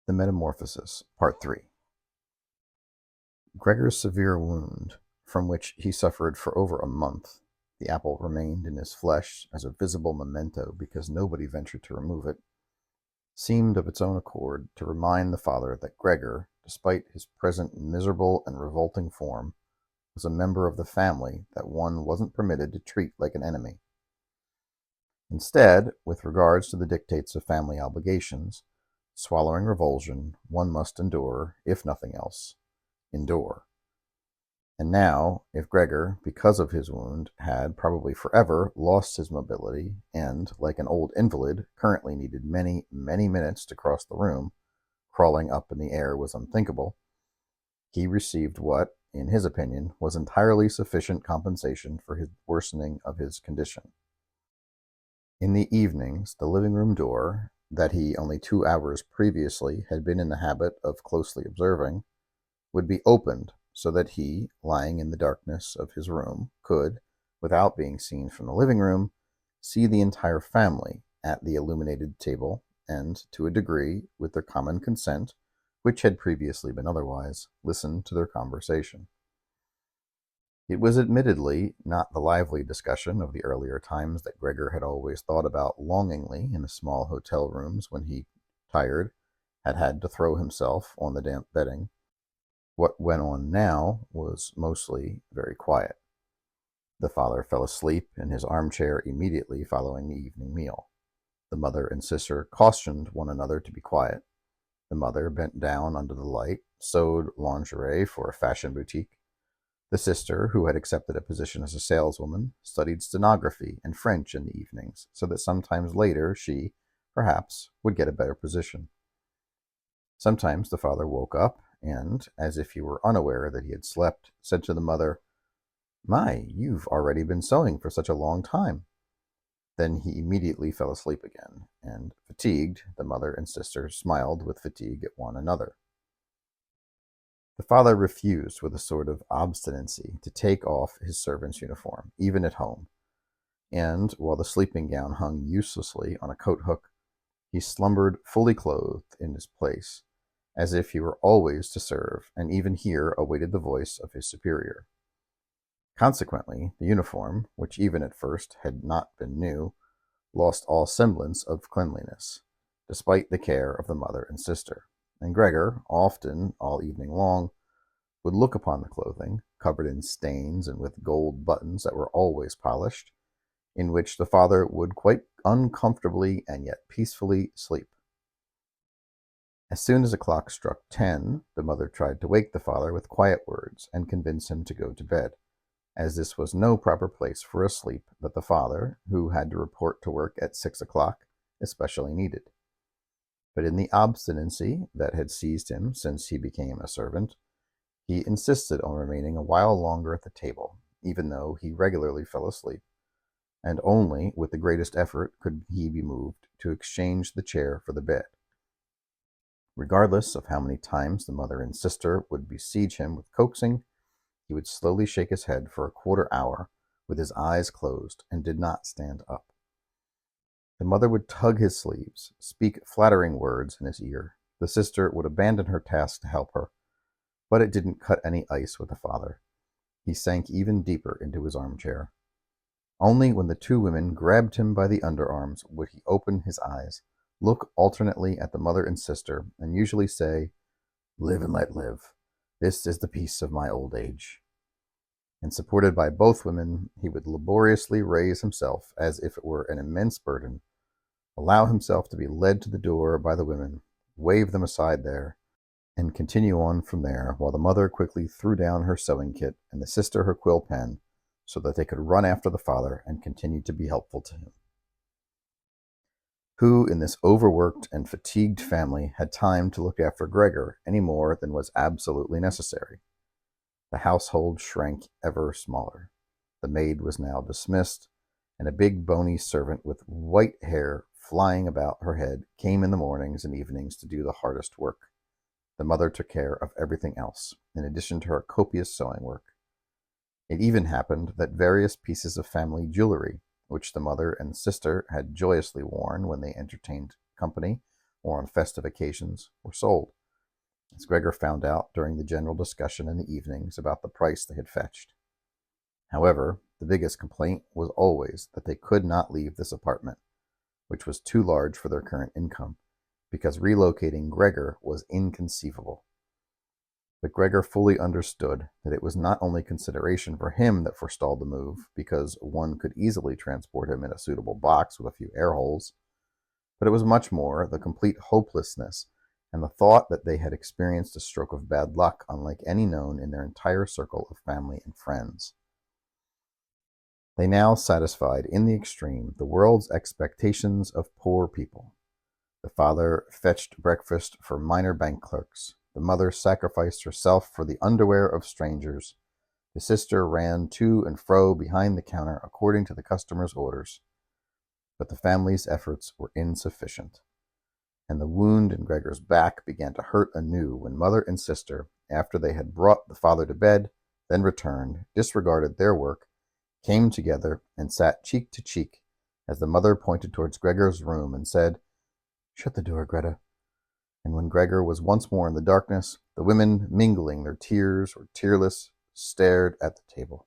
The Metamorphosis, Part 3. Gregor's severe wound, from which he suffered for over a month, the apple remained in his flesh as a visible memento because nobody ventured to remove it, seemed of its own accord to remind the father that Gregor, despite his present miserable and revolting form, was a member of the family that one wasn't permitted to treat like an enemy. Instead, with regards to the dictates of family obligations, swallowing revulsion, one must endure, if nothing else, endure. And now, if Gregor, because of his wound, had probably forever lost his mobility and, like an old invalid, currently needed many, many minutes to cross the room, crawling up in the air was unthinkable, he received what, in his opinion, was entirely sufficient compensation for his worsening of his condition. In the evenings, the living room door, that he only 2 hours previously had been in the habit of closely observing, would be opened so that he, lying in the darkness of his room, could, without being seen from the living room, see the entire family at the illuminated table and, to a degree, with their common consent, which had previously been otherwise, listen to their conversation. It was admittedly not the lively discussion of the earlier times that Gregor had always thought about longingly in the small hotel rooms when he, tired, had had to throw himself on the damp bedding. What went on now was mostly very quiet. The father fell asleep in his armchair immediately following the evening meal. The mother and sister cautioned one another to be quiet. The mother bent down under the light, sewed lingerie for a fashion boutique. The sister, who had accepted a position as a saleswoman, studied stenography and French in the evenings, so that sometimes later she, perhaps, would get a better position. Sometimes the father woke up and, as if he were unaware that he had slept, said to the mother, "My, you've already been sewing for such a long time." Then he immediately fell asleep again, and, fatigued, the mother and sister smiled with fatigue at one another. The father refused with a sort of obstinacy to take off his servant's uniform, even at home, and, while the sleeping gown hung uselessly on a coat hook, he slumbered fully clothed in his place, as if he were always to serve, and even here awaited the voice of his superior. Consequently, the uniform, which even at first had not been new, lost all semblance of cleanliness, despite the care of the mother and sister, and Gregor, often all evening long, would look upon the clothing, covered in stains and with gold buttons that were always polished, in which the father would quite uncomfortably and yet peacefully sleep. As soon as the clock struck 10, the mother tried to wake the father with quiet words and convince him to go to bed, as this was no proper place for a sleep that the father, who had to report to work at 6 o'clock, especially needed. But in the obstinacy that had seized him since he became a servant, he insisted on remaining a while longer at the table, even though he regularly fell asleep, and only with the greatest effort could he be moved to exchange the chair for the bed. Regardless of how many times the mother and sister would besiege him with coaxing, he would slowly shake his head for a quarter-hour with his eyes closed and did not stand up. The mother would tug his sleeves, speak flattering words in his ear. The sister would abandon her task to help her, but it didn't cut any ice with the father. He sank even deeper into his armchair. Only when the two women grabbed him by the underarms would he open his eyes, look alternately at the mother and sister, and usually say, "Live and let live. This is the peace of my old age." And supported by both women, he would laboriously raise himself as if it were an immense burden, allow himself to be led to the door by the women, wave them aside there, and continue on from there, while the mother quickly threw down her sewing kit and the sister her quill pen, so that they could run after the father and continue to be helpful to him. Who in this overworked and fatigued family had time to look after Gregor any more than was absolutely necessary? The household shrank ever smaller. The maid was now dismissed, and a big bony servant with white hair flying about her head came in the mornings and evenings to do the hardest work. The mother took care of everything else, in addition to her copious sewing work. It even happened that various pieces of family jewelry, which the mother and sister had joyously worn when they entertained company, or on festive occasions, were sold, as Gregor found out during the general discussion in the evenings about the price they had fetched. However, the biggest complaint was always that they could not leave this apartment, which was too large for their current income, because relocating Gregor was inconceivable. But Gregor fully understood that it was not only consideration for him that forestalled the move, because one could easily transport him in a suitable box with a few air holes, but it was much more the complete hopelessness and the thought that they had experienced a stroke of bad luck unlike any known in their entire circle of family and friends. They now satisfied in the extreme the world's expectations of poor people. The father fetched breakfast for minor bank clerks. The mother sacrificed herself for the underwear of strangers. The sister ran to and fro behind the counter according to the customer's orders. But the family's efforts were insufficient, and the wound in Gregor's back began to hurt anew when mother and sister, after they had brought the father to bed, then returned, disregarded their work, came together, and sat cheek to cheek as the mother pointed towards Gregor's room and said, "Shut the door, Greta." And when Gregor was once more in the darkness, the women, mingling their tears or tearless, stared at the table.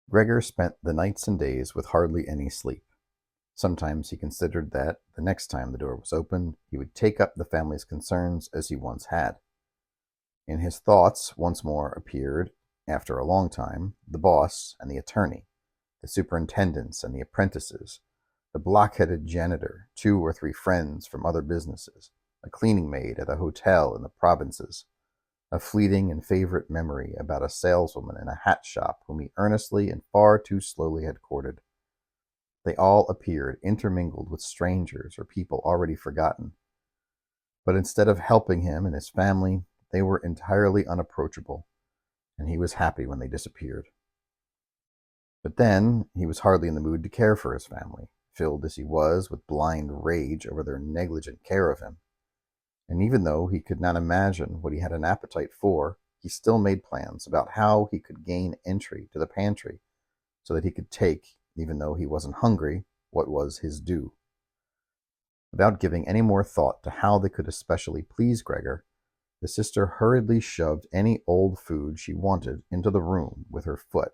Gregor spent the nights and days with hardly any sleep. Sometimes he considered that, the next time the door was opened, he would take up the family's concerns as he once had. In his thoughts once more appeared, after a long time, the boss and the attorney, the superintendents and the apprentices, the block-headed janitor, 2 or 3 friends from other businesses, a cleaning maid at a hotel in the provinces, a fleeting and favorite memory about a saleswoman in a hat shop whom he earnestly and far too slowly had courted. They all appeared intermingled with strangers or people already forgotten. But instead of helping him and his family, they were entirely unapproachable, and he was happy when they disappeared. But then he was hardly in the mood to care for his family, filled as he was with blind rage over their negligent care of him. And even though he could not imagine what he had an appetite for, he still made plans about how he could gain entry to the pantry so that he could take, even though he wasn't hungry, what was his due. Without giving any more thought to how they could especially please Gregor, the sister hurriedly shoved any old food she wanted into the room with her foot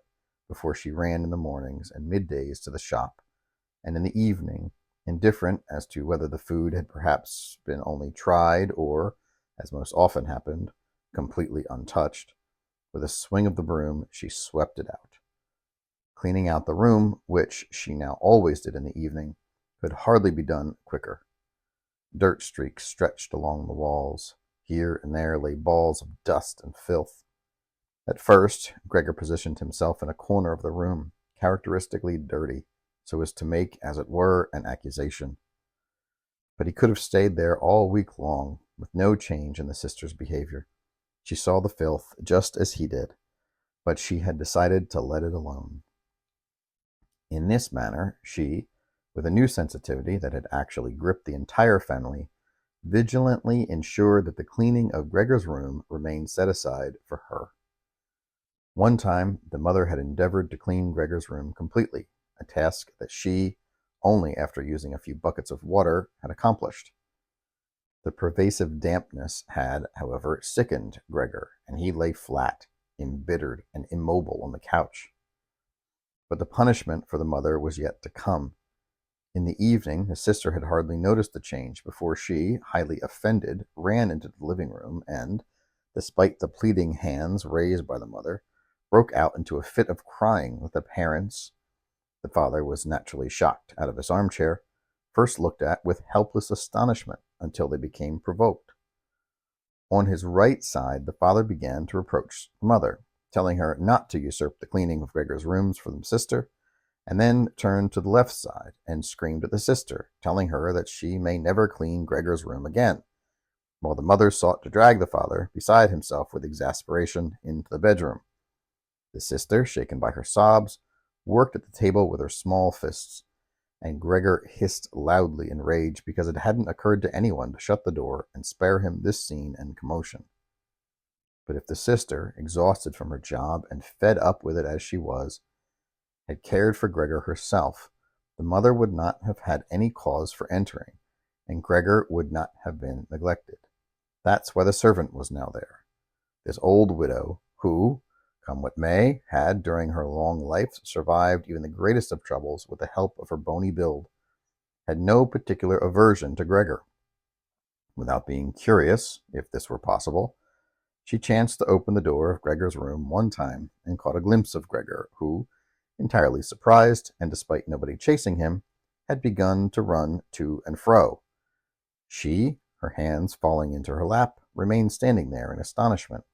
before she ran in the mornings and middays to the shop, and in the evening, indifferent as to whether the food had perhaps been only tried or, as most often happened, completely untouched, with a swing of the broom she swept it out. Cleaning out the room, which she now always did in the evening, could hardly be done quicker. Dirt streaks stretched along the walls. Here and there lay balls of dust and filth. At first, Gregor positioned himself in a corner of the room, characteristically dirty, so as to make, as it were, an accusation. But he could have stayed there all week long, with no change in the sister's behavior. She saw the filth just as he did, but she had decided to let it alone. In this manner, she, with a new sensitivity that had actually gripped the entire family, vigilantly ensured that the cleaning of Gregor's room remained set aside for her. One time, the mother had endeavored to clean Gregor's room completely, a task that she, only after using a few buckets of water, had accomplished. The pervasive dampness had, however, sickened Gregor, and he lay flat, embittered, and immobile on the couch. But the punishment for the mother was yet to come. In the evening, the sister had hardly noticed the change before she, highly offended, ran into the living room and, despite the pleading hands raised by the mother, broke out into a fit of crying that the parents, the father was naturally shocked out of his armchair, first looked at with helpless astonishment until they became provoked. On his right side, the father began to reproach the mother, telling her not to usurp the cleaning of Gregor's rooms for the sister, and then turned to the left side and screamed at the sister, telling her that she may never clean Gregor's room again, while the mother sought to drag the father, beside himself with exasperation, into the bedroom. The sister, shaken by her sobs, worked at the table with her small fists, and Gregor hissed loudly in rage because it hadn't occurred to anyone to shut the door and spare him this scene and commotion. But if the sister, exhausted from her job and fed up with it as she was, had cared for Gregor herself, the mother would not have had any cause for entering, and Gregor would not have been neglected. That's why the servant was now there. This old widow, who, come what may, had during her long life survived even the greatest of troubles with the help of her bony build, had no particular aversion to Gregor. Without being curious, if this were possible, she chanced to open the door of Gregor's room one time and caught a glimpse of Gregor, who, entirely surprised, and despite nobody chasing him, had begun to run to and fro. She, her hands falling into her lap, remained standing there in astonishment.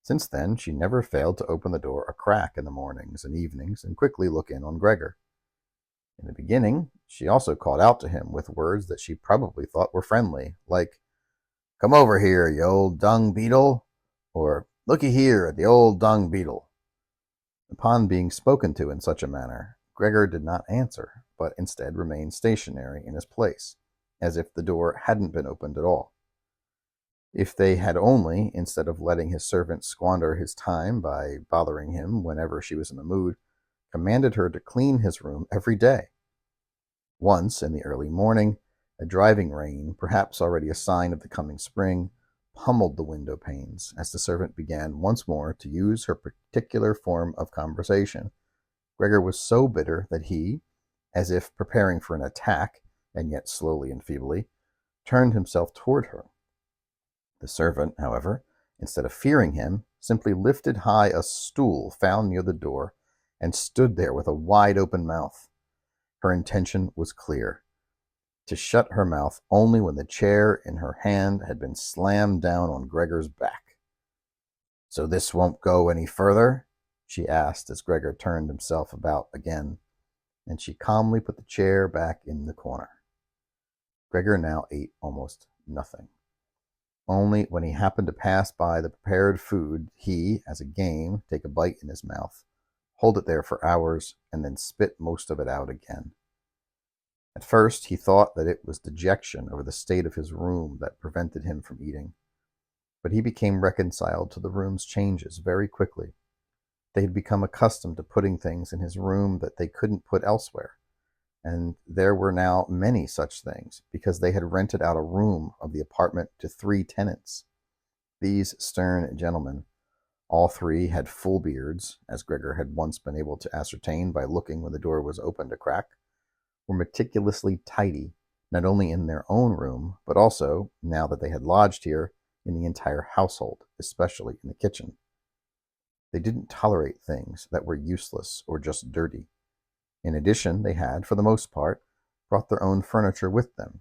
Since then, she never failed to open the door a crack in the mornings and evenings and quickly look in on Gregor. In the beginning, she also called out to him with words that she probably thought were friendly, like, "Come over here, you old dung beetle," or "Looky here at the old dung beetle." Upon being spoken to in such a manner, Gregor did not answer, but instead remained stationary in his place, as if the door hadn't been opened at all. If they had only, instead of letting his servant squander his time by bothering him whenever she was in the mood, commanded her to clean his room every day. Once, in the early morning, a driving rain, perhaps already a sign of the coming spring, pummeled the window panes as the servant began once more to use her particular form of conversation. Gregor was so bitter that he, as if preparing for an attack, and yet slowly and feebly, turned himself toward her. The servant, however, instead of fearing him, simply lifted high a stool found near the door and stood there with a wide-open mouth. Her intention was clear: to shut her mouth only when the chair in her hand had been slammed down on Gregor's back. "So this won't go any further?" she asked as Gregor turned himself about again, and she calmly put the chair back in the corner. Gregor now ate almost nothing. Only when he happened to pass by the prepared food, he, as a game, take a bite in his mouth, hold it there for hours, and then spit most of it out again. At first he thought that it was dejection over the state of his room that prevented him from eating, but he became reconciled to the room's changes very quickly. They had become accustomed to putting things in his room that they couldn't put elsewhere, and there were now many such things, because they had rented out a room of the apartment to 3 tenants. These stern gentlemen, all 3 had full beards, as Gregor had once been able to ascertain by looking when the door was opened a crack, were meticulously tidy, not only in their own room, but also, now that they had lodged here, in the entire household, especially in the kitchen. They didn't tolerate things that were useless or just dirty. In addition, they had, for the most part, brought their own furniture with them.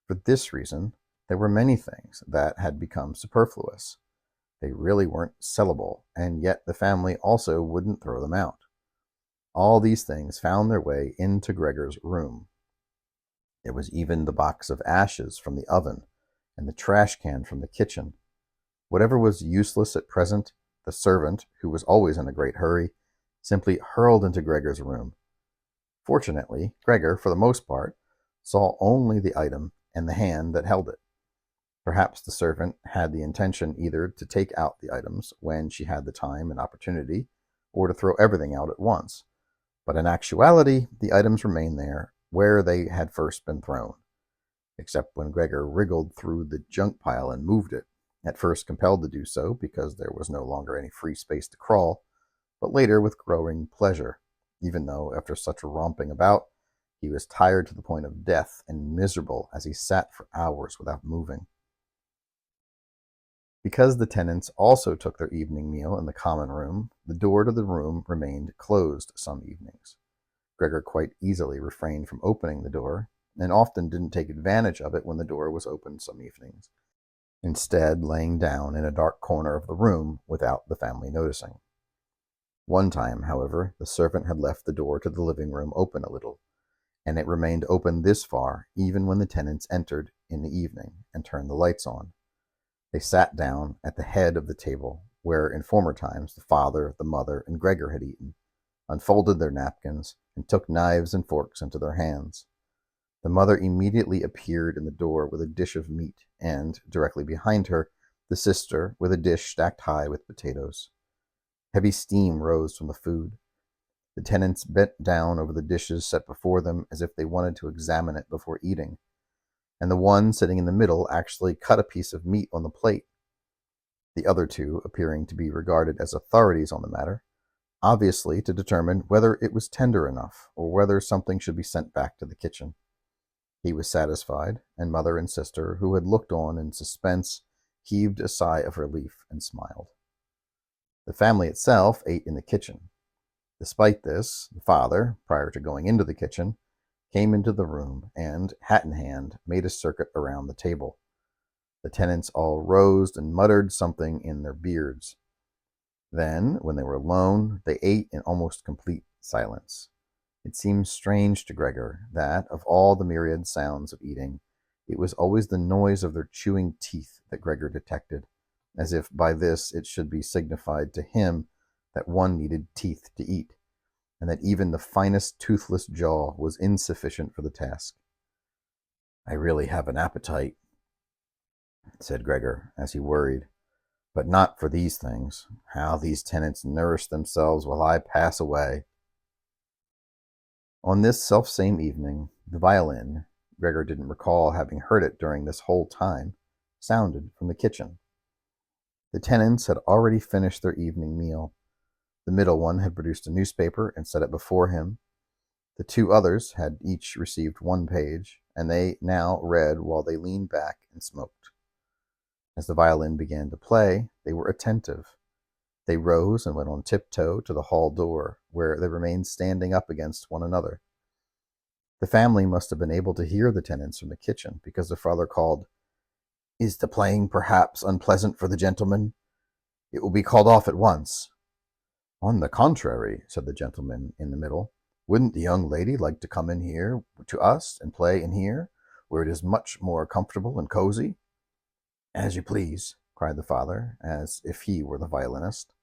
For this reason, there were many things that had become superfluous. They really weren't sellable, and yet the family also wouldn't throw them out. All these things found their way into Gregor's room. There was even the box of ashes from the oven and the trash can from the kitchen. Whatever was useless at present, the servant, who was always in a great hurry, simply hurled into Gregor's room. Fortunately, Gregor, for the most part, saw only the item and the hand that held it. Perhaps the servant had the intention either to take out the items when she had the time and opportunity, or to throw everything out at once. But in actuality, the items remained there where they had first been thrown, except when Gregor wriggled through the junk pile and moved it, at first compelled to do so because there was no longer any free space to crawl, but later with growing pleasure, even though, after such romping about, he was tired to the point of death and miserable as he sat for hours without moving. Because the tenants also took their evening meal in the common room, the door to the room remained closed some evenings. Gregor quite easily refrained from opening the door, and often didn't take advantage of it when the door was opened some evenings, instead laying down in a dark corner of the room without the family noticing. One time, however, the servant had left the door to the living room open a little, and it remained open this far even when the tenants entered in the evening and turned the lights on. They sat down at the head of the table, where in former times the father, the mother, and Gregor had eaten, unfolded their napkins, and took knives and forks into their hands. The mother immediately appeared in the door with a dish of meat, and, directly behind her, the sister with a dish stacked high with potatoes. Heavy steam rose from the food. The tenants bent down over the dishes set before them as if they wanted to examine it before eating. and the one sitting in the middle actually cut a piece of meat on the plate. The other two appearing to be regarded as authorities on the matter, obviously to determine whether it was tender enough or whether something should be sent back to the kitchen. He was satisfied, and mother and sister, who had looked on in suspense, heaved a sigh of relief and smiled. The family itself ate in the kitchen. Despite this, the father, prior to going into the kitchen, came into the room and, hat in hand, made a circuit around the table. The tenants all rose and muttered something in their beards. Then, when they were alone, they ate in almost complete silence. It seemed strange to Gregor that, of all the myriad sounds of eating, it was always the noise of their chewing teeth that Gregor detected, as if by this it should be signified to him that one needed teeth to eat, and that even the finest toothless jaw was insufficient for the task. "I really have an appetite," said Gregor, as he worried, "but not for these things. How these tenants nourish themselves while I pass away." On this selfsame evening, the violin, Gregor didn't recall having heard it during this whole time, sounded from the kitchen. The tenants had already finished their evening meal. The middle one had produced a newspaper and set it before him. The two others had each received one page, and they now read while they leaned back and smoked. As the violin began to play, they were attentive. They rose and went on tiptoe to the hall door, where they remained standing up against one another. The family must have been able to hear the tenants from the kitchen, because the father called, "Is the playing perhaps unpleasant for the gentleman? It will be called off at once." "On the contrary," said the gentleman in the middle, "wouldn't the young lady like to come in here to us and play in here, where it is much more comfortable and cozy?" "As you please," cried the father, as if he were the violinist.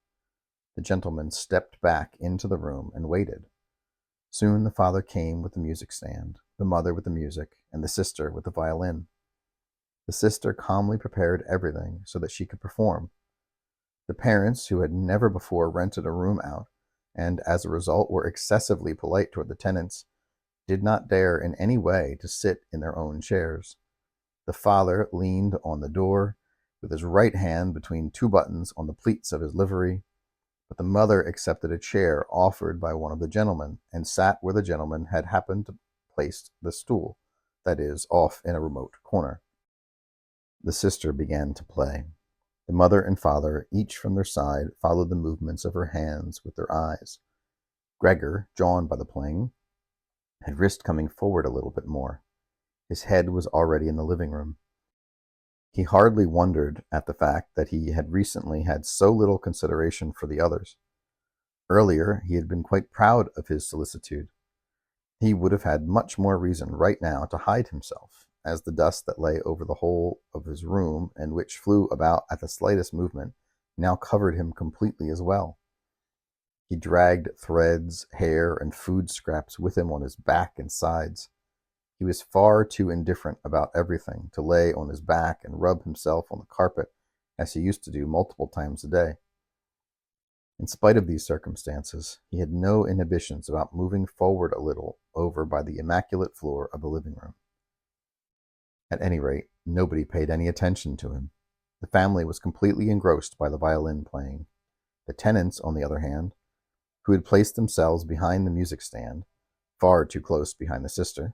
The gentleman stepped back into the room and waited. Soon the father came with the music stand, the mother with the music, and the sister with the violin. The sister calmly prepared everything so that she could perform. The parents, who had never before rented a room out, and as a result were excessively polite toward the tenants, did not dare in any way to sit in their own chairs. The father leaned on the door, with his right hand between two buttons on the pleats of his livery, but the mother accepted a chair offered by one of the gentlemen, and sat where the gentleman had happened to place the stool, that is, off in a remote corner. The sister began to play. The mother and father, each from their side, followed the movements of her hands with their eyes. Gregor, drawn by the playing, had risked coming forward a little bit more. His head was already in the living room. He hardly wondered at the fact that he had recently had so little consideration for the others. Earlier, he had been quite proud of his solicitude. He would have had much more reason right now to hide himself, as the dust that lay over the whole of his room, and which flew about at the slightest movement, now covered him completely as well. He dragged threads, hair, and food scraps with him on his back and sides. He was far too indifferent about everything to lay on his back and rub himself on the carpet, as he used to do multiple times a day. In spite of these circumstances, he had no inhibitions about moving forward a little over by the immaculate floor of the living room. At any rate, nobody paid any attention to him. The family was completely engrossed by the violin playing. The tenants, on the other hand, who had placed themselves behind the music stand, far too close behind the sister,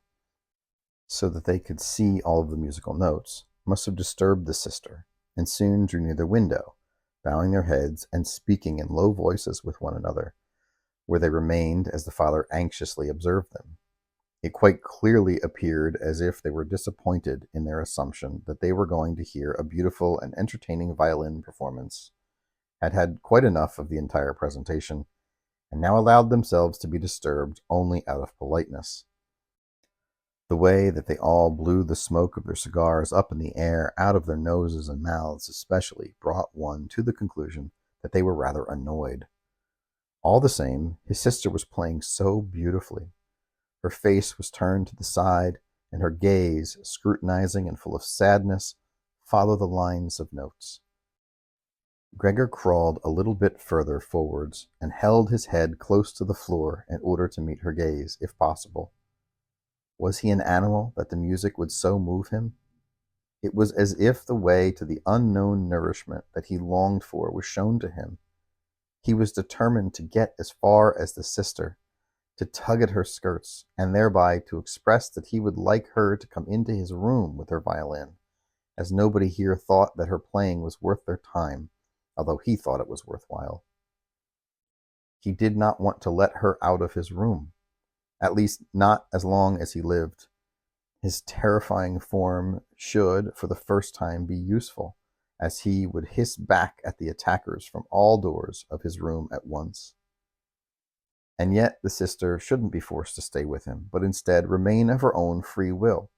so that they could see all of the musical notes, must have disturbed the sister, and soon drew near the window, bowing their heads and speaking in low voices with one another, where they remained as the father anxiously observed them. It quite clearly appeared as if they were disappointed in their assumption that they were going to hear a beautiful and entertaining violin performance, had had quite enough of the entire presentation, and now allowed themselves to be disturbed only out of politeness. The way that they all blew the smoke of their cigars up in the air, out of their noses and mouths especially, brought one to the conclusion that they were rather annoyed. All the same, his sister was playing so beautifully. Her face was turned to the side, and her gaze, scrutinizing and full of sadness, followed the lines of notes. Gregor crawled a little bit further forwards and held his head close to the floor in order to meet her gaze, if possible. Was he an animal that the music would so move him? It was as if the way to the unknown nourishment that he longed for was shown to him. He was determined to get as far as the sister, to tug at her skirts, and thereby to express that he would like her to come into his room with her violin, as nobody here thought that her playing was worth their time, although he thought it was worthwhile. He did not want to let her out of his room, at least not as long as he lived. His terrifying form should, for the first time, be useful, as he would hiss back at the attackers from all doors of his room at once. And yet the sister shouldn't be forced to stay with him, but instead remain of her own free will.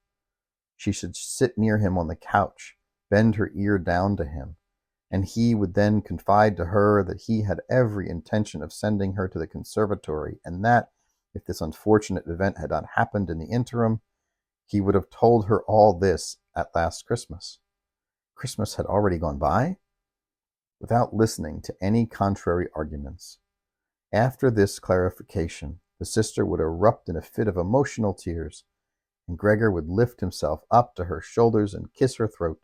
She should sit near him on the couch, bend her ear down to him, and he would then confide to her that he had every intention of sending her to the conservatory, and that, if this unfortunate event had not happened in the interim, he would have told her all this at last Christmas. Christmas had already gone by? Without listening to any contrary arguments. After this clarification, the sister would erupt in a fit of emotional tears, and Gregor would lift himself up to her shoulders and kiss her throat,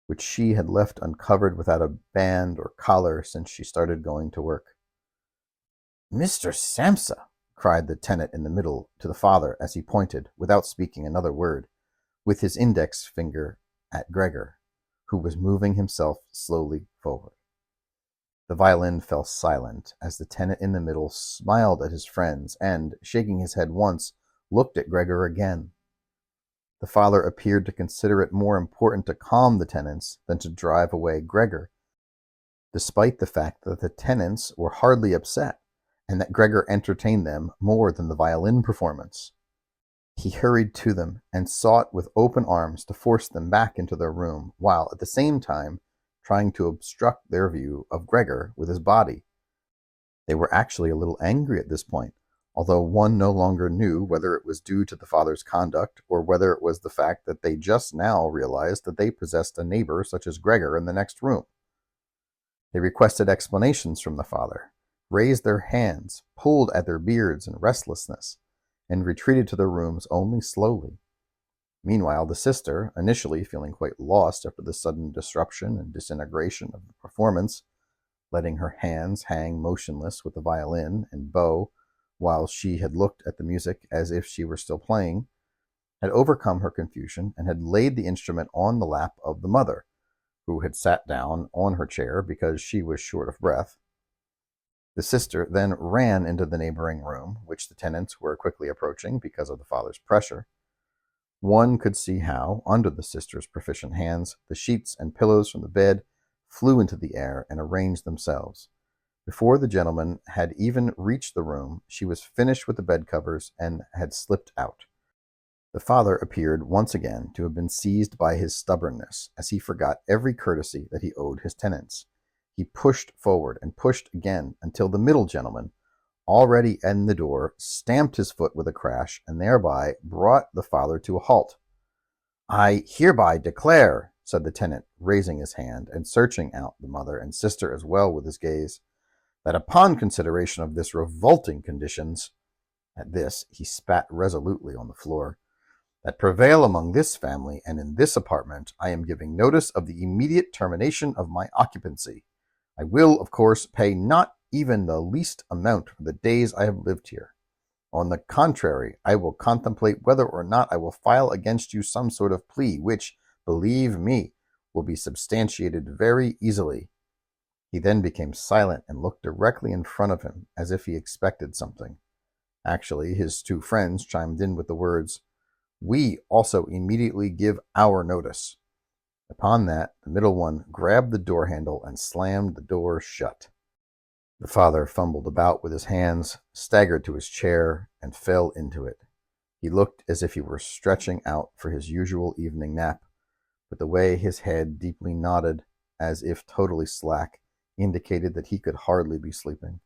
which she had left uncovered without a band or collar since she started going to work. "Mr. Samsa!" cried the tenant in the middle to the father as he pointed, without speaking another word, with his index finger at Gregor, who was moving himself slowly forward. The violin fell silent as the tenant in the middle smiled at his friends and, shaking his head once, looked at Gregor again. The father appeared to consider it more important to calm the tenants than to drive away Gregor, despite the fact that the tenants were hardly upset, and that Gregor entertained them more than the violin performance. He hurried to them and sought with open arms to force them back into their room, while at the same time trying to obstruct their view of Gregor with his body. They were actually a little angry at this point, although one no longer knew whether it was due to the father's conduct or whether it was the fact that they just now realized that they possessed a neighbor such as Gregor in the next room. They requested explanations from the father, raised their hands, pulled at their beards in restlessness, and retreated to their rooms only slowly. Meanwhile, the sister, initially feeling quite lost after the sudden disruption and disintegration of the performance, letting her hands hang motionless with the violin and bow while she had looked at the music as if she were still playing, had overcome her confusion and had laid the instrument on the lap of the mother, who had sat down on her chair because she was short of breath. The sister then ran into the neighboring room, which the tenants were quickly approaching because of the father's pressure. One could see how, under the sister's proficient hands, the sheets and pillows from the bed flew into the air and arranged themselves. Before the gentleman had even reached the room, she was finished with the bed covers and had slipped out. The father appeared once again to have been seized by his stubbornness, as he forgot every courtesy that he owed his tenants. He pushed forward and pushed again until the middle gentleman, already in the door, stamped his foot with a crash and thereby brought the father to a halt. "I hereby declare," said the tenant, raising his hand and searching out the mother and sister as well with his gaze, "that upon consideration of this revolting conditions," at this he spat resolutely on the floor, "that prevail among this family and in this apartment, I am giving notice of the immediate termination of my occupancy. I will, of course, pay not even the least amount for the days I have lived here. On the contrary, I will contemplate whether or not I will file against you some sort of plea, which, believe me, will be substantiated very easily." He then became silent and looked directly in front of him, as if he expected something. Actually, his two friends chimed in with the words, "We also immediately give our notice." Upon that, the middle one grabbed the door handle and slammed the door shut. The father fumbled about with his hands, staggered to his chair, and fell into it. He looked as if he were stretching out for his usual evening nap, but the way his head deeply nodded, as if totally slack, indicated that he could hardly be sleeping.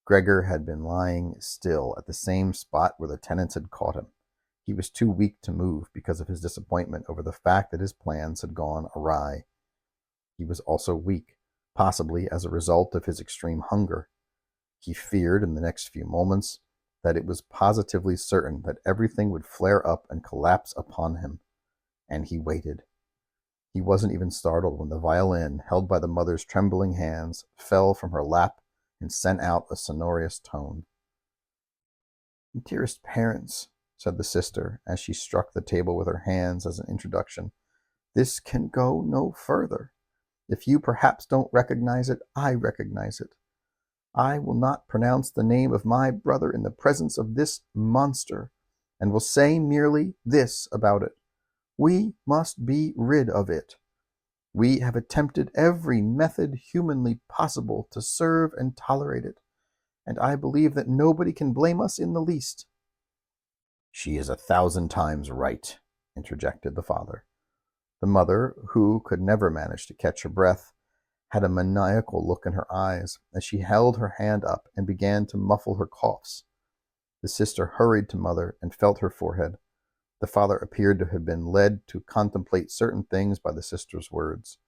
Gregor had been lying still at the same spot where the tenants had caught him. He was too weak to move because of his disappointment over the fact that his plans had gone awry. He was also weak, possibly as a result of his extreme hunger. He feared in the next few moments that it was positively certain that everything would flare up and collapse upon him. And he waited. He wasn't even startled when the violin, held by the mother's trembling hands, fell from her lap and sent out a sonorous tone. "Dearest parents," said the sister, as she struck the table with her hands as an introduction, "this can go no further. If you perhaps don't recognize it, I recognize it. I will not pronounce the name of my brother in the presence of this monster, and will say merely this about it. We must be rid of it. We have attempted every method humanly possible to serve and tolerate it, and I believe that nobody can blame us in the least." "She is 1,000 times right," interjected the father. The mother, who could never manage to catch her breath, had a maniacal look in her eyes as she held her hand up and began to muffle her coughs. The sister hurried to mother and felt her forehead. The father appeared to have been led to contemplate certain things by the sister's words.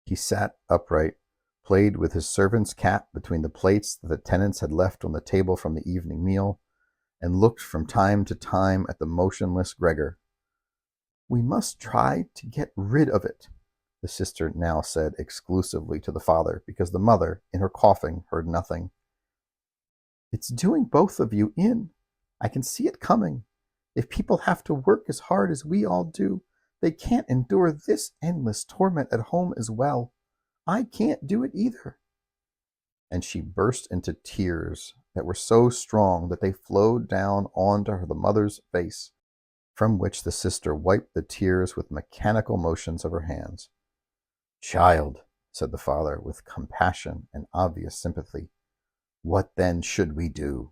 He sat upright, played with his servant's cap between the plates that the tenants had left on the table from the evening meal, and looked from time to time at the motionless Gregor. "We must try to get rid of it," the sister now said exclusively to the father, because the mother, in her coughing, heard nothing. "It's doing both of you in. I can see it coming. If people have to work as hard as we all do, they can't endure this endless torment at home as well. I can't do it either." And she burst into tears that were so strong that they flowed down onto the mother's face, from which the sister wiped the tears with mechanical motions of her hands. "Child," said the father, with compassion and obvious sympathy, "what then should we do?"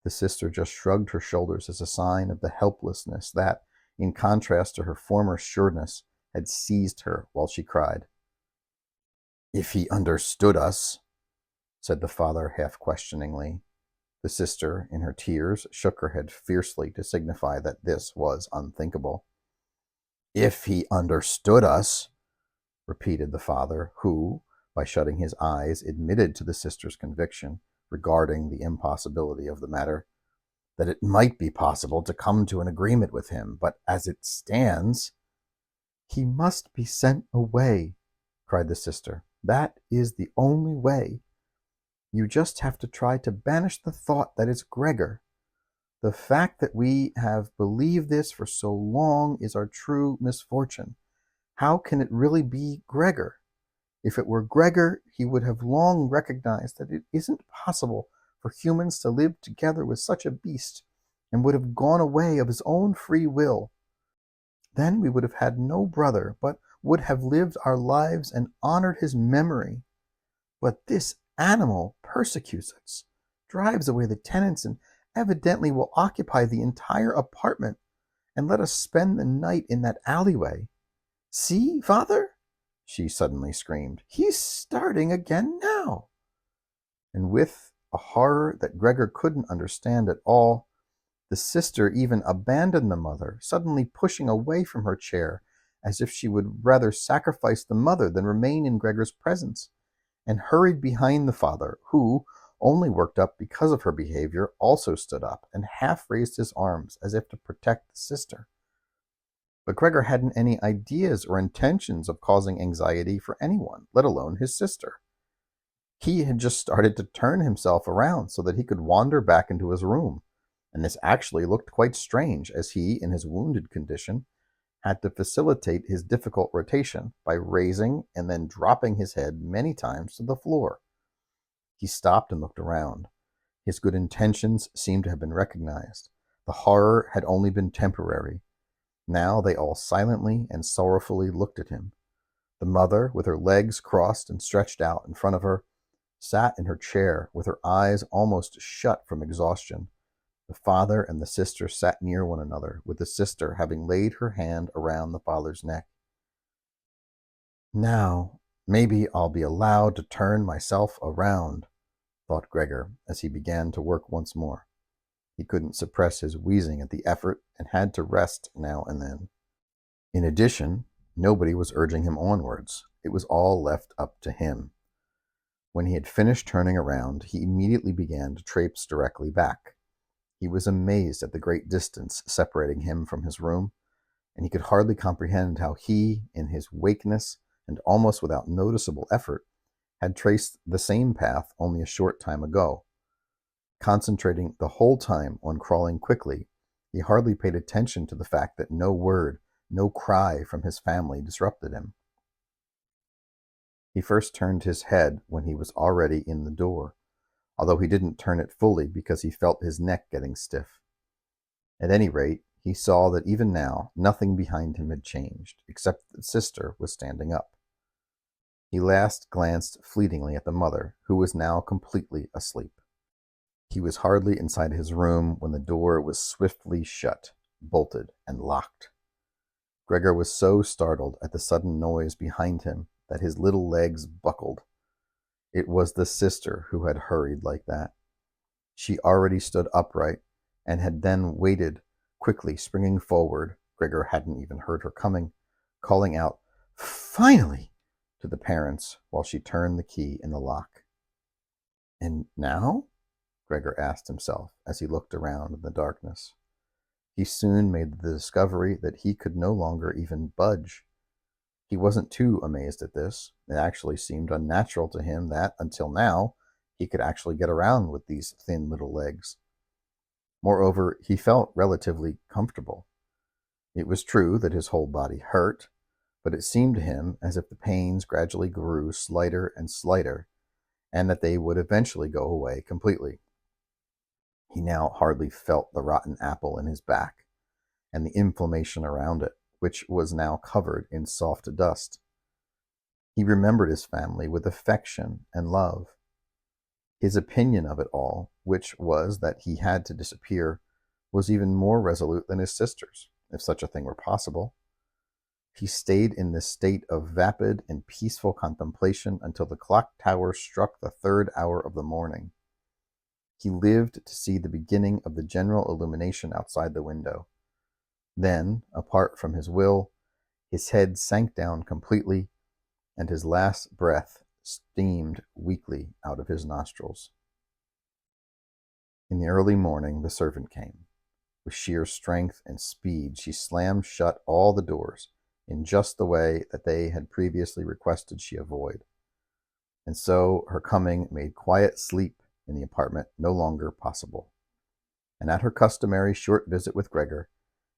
The sister just shrugged her shoulders as a sign of the helplessness that, in contrast to her former sureness, had seized her while she cried. "If he understood us," said the father half questioningly. The sister, in her tears, shook her head fiercely to signify that this was unthinkable. "If he understood us," repeated the father, who, by shutting his eyes, admitted to the sister's conviction regarding the impossibility of the matter, that it might be possible to come to an agreement with him, but as it stands— "He must be sent away," cried the sister. "That is the only way. You just have to try to banish the thought that it's Gregor. The fact that we have believed this for so long is our true misfortune. How can it really be Gregor? If it were Gregor, he would have long recognized that it isn't possible for humans to live together with such a beast, and would have gone away of his own free will. Then we would have had no brother, but would have lived our lives and honored his memory. But this animal persecutes us, drives away the tenants, and evidently will occupy the entire apartment, and let us spend the night in that alleyway. See, father," she suddenly screamed, "he's starting again now." And with a horror that Gregor couldn't understand at all, the sister even abandoned the mother, suddenly pushing away from her chair, as if she would rather sacrifice the mother than remain in Gregor's presence, and hurried behind the father, who, only worked up because of her behavior, also stood up and half raised his arms as if to protect the sister. But Gregor hadn't any ideas or intentions of causing anxiety for anyone, let alone his sister. He had just started to turn himself around so that he could wander back into his room, and this actually looked quite strange, as he, in his wounded condition, had to facilitate his difficult rotation by raising and then dropping his head many times to the floor. He stopped and looked around. His good intentions seemed to have been recognized. The horror had only been temporary. Now they all silently and sorrowfully looked at him. The mother, with her legs crossed and stretched out in front of her, sat in her chair with her eyes almost shut from exhaustion. The father and the sister sat near one another, with the sister having laid her hand around the father's neck. "Now, maybe I'll be allowed to turn myself around," thought Gregor, as he began to work once more. He couldn't suppress his wheezing at the effort and had to rest now and then. In addition, nobody was urging him onwards. It was all left up to him. When he had finished turning around, he immediately began to traipse directly back. He was amazed at the great distance separating him from his room, and he could hardly comprehend how he, in his wakeness and almost without noticeable effort, had traced the same path only a short time ago. Concentrating the whole time on crawling quickly, he hardly paid attention to the fact that no word, no cry from his family disrupted him. He first turned his head when he was already in the door, although he didn't turn it fully because he felt his neck getting stiff. At any rate, he saw that even now nothing behind him had changed, except that the sister was standing up. He last glanced fleetingly at the mother, who was now completely asleep. He was hardly inside his room when the door was swiftly shut, bolted, and locked. Gregor was so startled at the sudden noise behind him that his little legs buckled. It was the sister who had hurried like that. She already stood upright and had then waited, quickly springing forward. Gregor hadn't even heard her coming, calling out, "Finally!" to the parents while she turned the key in the lock. And now? Gregor asked himself as he looked around in the darkness. He soon made the discovery that he could no longer even budge. He wasn't too amazed at this. It actually seemed unnatural to him that, until now, he could actually get around with these thin little legs. Moreover, he felt relatively comfortable. It was true that his whole body hurt, but it seemed to him as if the pains gradually grew slighter and slighter, and that they would eventually go away completely. He now hardly felt the rotten apple in his back, and the inflammation around it, which was now covered in soft dust. He remembered his family with affection and love. His opinion of it all, which was that he had to disappear, was even more resolute than his sister's, if such a thing were possible. He stayed in this state of vapid and peaceful contemplation until the clock tower struck the 3rd hour of the morning. He lived to see the beginning of the general illumination outside the window. Then, apart from his will, his head sank down completely, and his last breath steamed weakly out of his nostrils. In the early morning, the servant came. With sheer strength and speed, she slammed shut all the doors in just the way that they had previously requested she avoid. And so her coming made quiet sleep in the apartment no longer possible. And at her customary short visit with Gregor,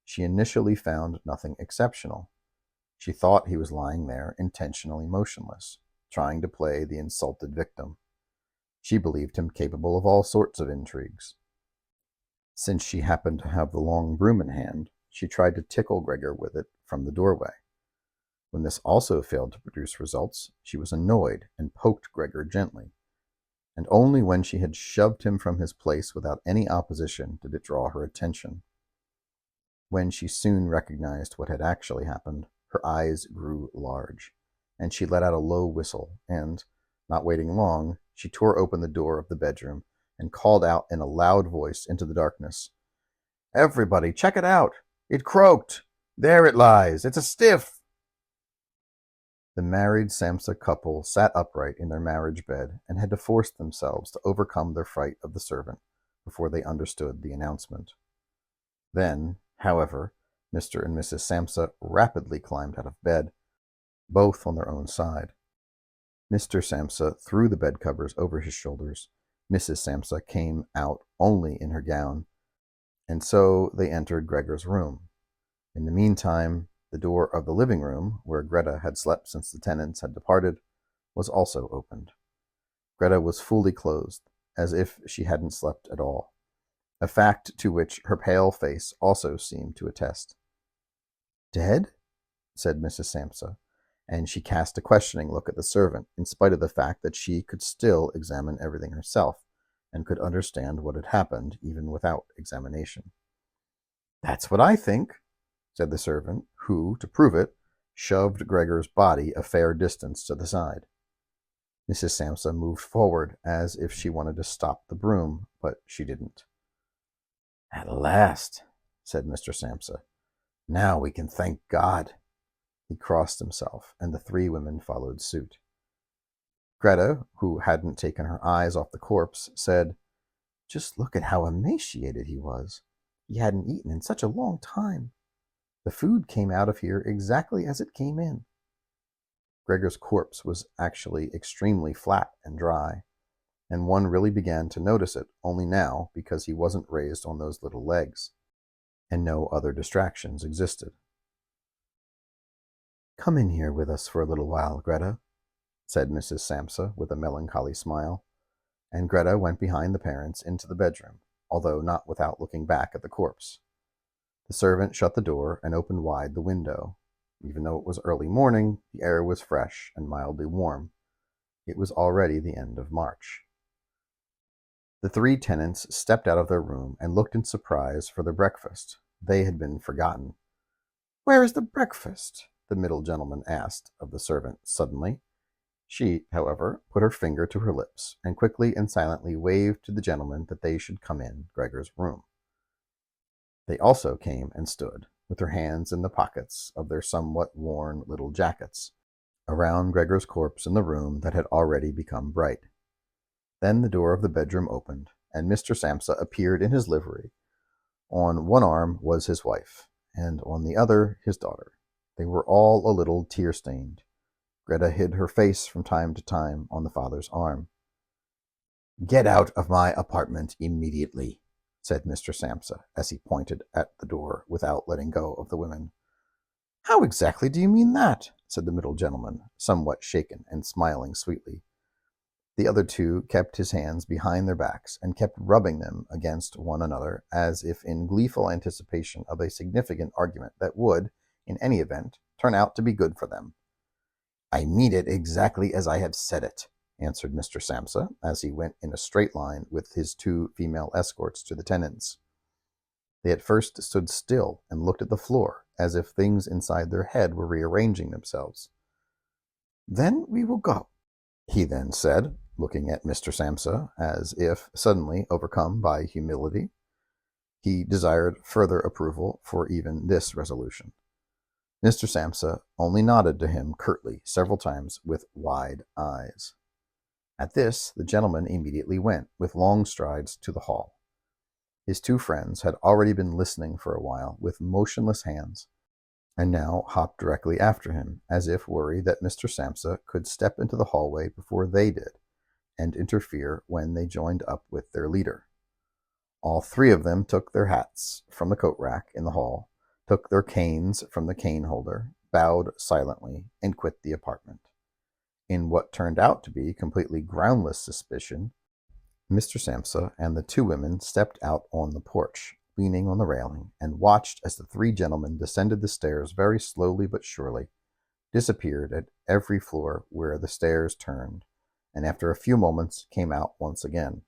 she initially found nothing exceptional. She thought he was lying there intentionally motionless, trying to play the insulted victim. She believed him capable of all sorts of intrigues. Since she happened to have the long broom in hand, she tried to tickle Gregor with it from the doorway. When this also failed to produce results, she was annoyed and poked Gregor gently. And only when she had shoved him from his place without any opposition did it draw her attention. When she soon recognized what had actually happened, her eyes grew large, and she let out a low whistle, and, not waiting long, she tore open the door of the bedroom and called out in a loud voice into the darkness, "Everybody, check it out! It croaked! There it lies! It's a stiff!" The married Samsa couple sat upright in their marriage bed and had to force themselves to overcome their fright of the servant before they understood the announcement. Then, however, Mr. and Mrs. Samsa rapidly climbed out of bed, both on their own side. Mr. Samsa threw the bed covers over his shoulders. Mrs. Samsa came out only in her gown, and so they entered Gregor's room. In the meantime, the door of the living room, where Greta had slept since the tenants had departed, was also opened. Greta was fully clothed, as if she hadn't slept at all, a fact to which her pale face also seemed to attest. "Dead?" said Mrs. Samsa, and she cast a questioning look at the servant, in spite of the fact that she could still examine everything herself, and could understand what had happened even without examination. "That's what I think," said the servant, who, to prove it, shoved Gregor's body a fair distance to the side. Mrs. Samsa moved forward as if she wanted to stop the broom, but she didn't. "At last," said Mr. Samsa. "Now we can thank God." He crossed himself, and the 3 women followed suit. Greta, who hadn't taken her eyes off the corpse, said, "Just look at how emaciated he was. He hadn't eaten in such a long time. The food came out of here exactly as it came in." Gregor's corpse was actually extremely flat and dry, and one really began to notice it only now because he wasn't raised on those little legs, and no other distractions existed. "Come in here with us for a little while, Greta," said Mrs. Samsa with a melancholy smile, and Greta went behind the parents into the bedroom, although not without looking back at the corpse. The servant shut the door and opened wide the window. Even though it was early morning, the air was fresh and mildly warm. It was already the end of March. The three tenants stepped out of their room and looked in surprise for their breakfast. They had been forgotten. "Where is the breakfast?" the middle gentleman asked of the servant suddenly. She, however, put her finger to her lips and quickly and silently waved to the gentlemen that they should come in Gregor's room. They also came and stood, with their hands in the pockets of their somewhat worn little jackets, around Gregor's corpse in the room that had already become bright. Then the door of the bedroom opened, and Mr. Samsa appeared in his livery. On one arm was his wife, and on the other his daughter. They were all a little tear-stained. Greta hid her face from time to time on the father's arm. "Get out of my apartment immediately," said Mr. Samsa, as he pointed at the door without letting go of the women. "How exactly do you mean that?" said the middle gentleman, somewhat shaken and smiling sweetly. The other two kept his hands behind their backs and kept rubbing them against one another as if in gleeful anticipation of a significant argument that would, in any event, turn out to be good for them. "I mean it exactly as I have said it," answered Mr. Samsa, as he went in a straight line with his two female escorts to the tenants. They at first stood still and looked at the floor, as if things inside their head were rearranging themselves. "Then we will go," he then said, looking at Mr. Samsa as if suddenly overcome by humility. He desired further approval for even this resolution. Mr. Samsa only nodded to him curtly several times with wide eyes. At this, the gentleman immediately went, with long strides, to the hall. His two friends had already been listening for a while with motionless hands, and now hopped directly after him, as if worried that Mr. Samsa could step into the hallway before they did, and interfere when they joined up with their leader. All three of them took their hats from the coat rack in the hall, took their canes from the cane holder, bowed silently, and quit the apartment. In what turned out to be completely groundless suspicion, Mr. Samsa and the two women stepped out on the porch, leaning on the railing, and watched as the three gentlemen descended the stairs very slowly but surely, disappeared at every floor where the stairs turned, and after a few moments came out once again.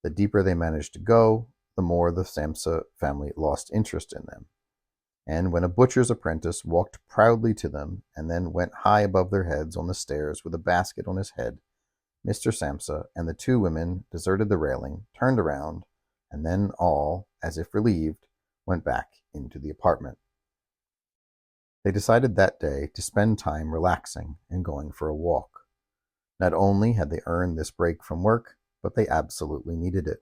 The deeper they managed to go, the more the Samsa family lost interest in them. And when a butcher's apprentice walked proudly to them and then went high above their heads on the stairs with a basket on his head, Mr. Samsa and the two women deserted the railing, turned around, and then all, as if relieved, went back into the apartment. They decided that day to spend time relaxing and going for a walk. Not only had they earned this break from work, but they absolutely needed it.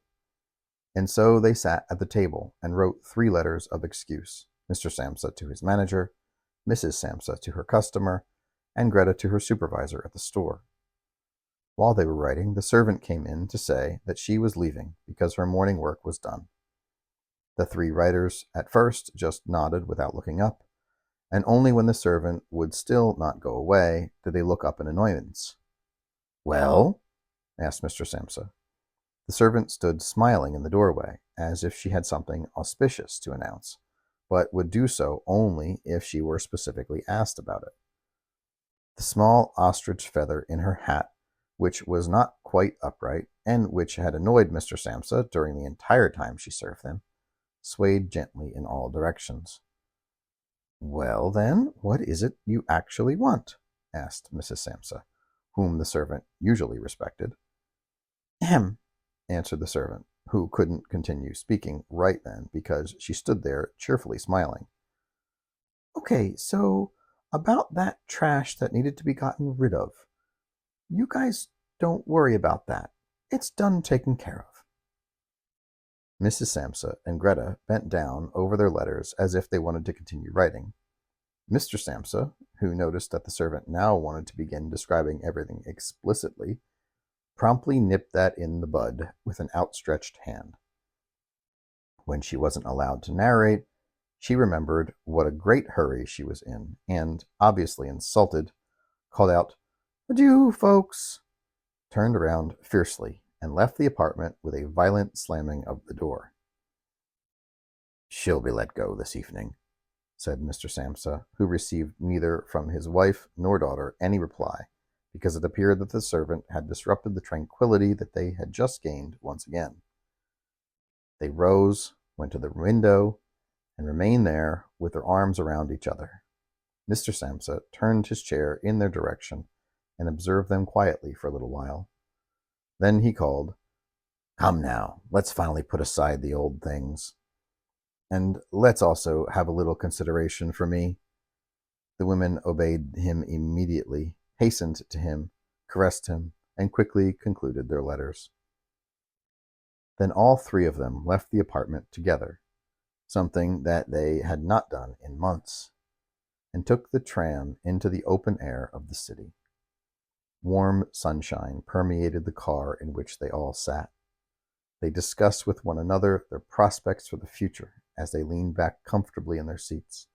And so they sat at the table and wrote 3 letters of excuse, Mr. Samsa to his manager, Mrs. Samsa to her customer, and Greta to her supervisor at the store. While they were writing, the servant came in to say that she was leaving because her morning work was done. The 3 writers at first just nodded without looking up, and only when the servant would still not go away did they look up in annoyance. "Well?" asked Mr. Samsa. The servant stood smiling in the doorway, as if she had something auspicious to announce, but would do so only if she were specifically asked about it. The small ostrich feather in her hat, which was not quite upright, and which had annoyed Mr. Samsa during the entire time she served them, swayed gently in all directions. "Well, then, what is it you actually want?" asked Mrs. Samsa, whom the servant usually respected. "Ahem," answered the servant, who couldn't continue speaking right then because she stood there cheerfully smiling. "Okay, so about that trash that needed to be gotten rid of. You guys don't worry about that. It's done taken care of. Mrs. Samsa and Greta bent down over their letters as if they wanted to continue writing. Mr. Samsa, who noticed that the servant now wanted to begin describing everything explicitly, promptly nipped that in the bud with an outstretched hand. When she wasn't allowed to narrate, she remembered what a great hurry she was in, and, obviously insulted, called out, "Adieu, folks," turned around fiercely, and left the apartment with a violent slamming of the door. "She'll be let go this evening," said Mr. Samsa, who received neither from his wife nor daughter any reply, because it appeared that the servant had disrupted the tranquillity that they had just gained once again. They rose, went to the window, and remained there with their arms around each other. Mr. Samsa turned his chair in their direction and observed them quietly for a little while. Then he called, "Come now, let's finally put aside the old things. And let's also have a little consideration for me." The women obeyed him immediately, hastened to him, caressed him, and quickly concluded their letters. Then all three of them left the apartment together, something that they had not done in months, and took the tram into the open air of the city. Warm sunshine permeated the car in which they all sat. They discussed with one another their prospects for the future as they leaned back comfortably in their seats,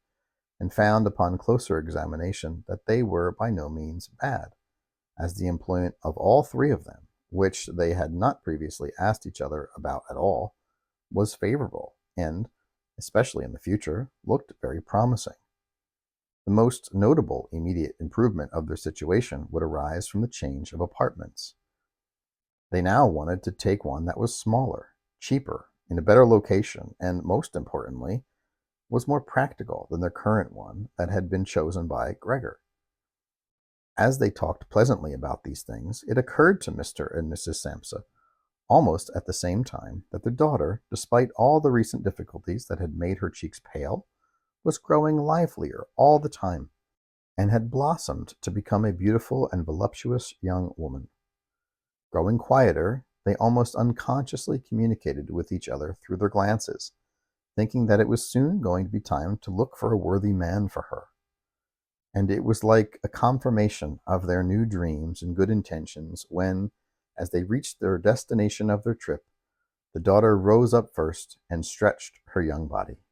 and found upon closer examination that they were by no means bad, as the employment of all three of them, which they had not previously asked each other about at all, was favorable, and, especially in the future, looked very promising. The most notable immediate improvement of their situation would arise from the change of apartments. They now wanted to take one that was smaller, cheaper, in a better location, and, most importantly, was more practical than their current one that had been chosen by Gregor. As they talked pleasantly about these things, it occurred to Mr. and Mrs. Samsa, almost at the same time, that their daughter, despite all the recent difficulties that had made her cheeks pale, was growing livelier all the time, and had blossomed to become a beautiful and voluptuous young woman. Growing quieter, they almost unconsciously communicated with each other through their glances, thinking that it was soon going to be time to look for a worthy man for her. And it was like a confirmation of their new dreams and good intentions when, as they reached their destination of their trip, the daughter rose up first and stretched her young body.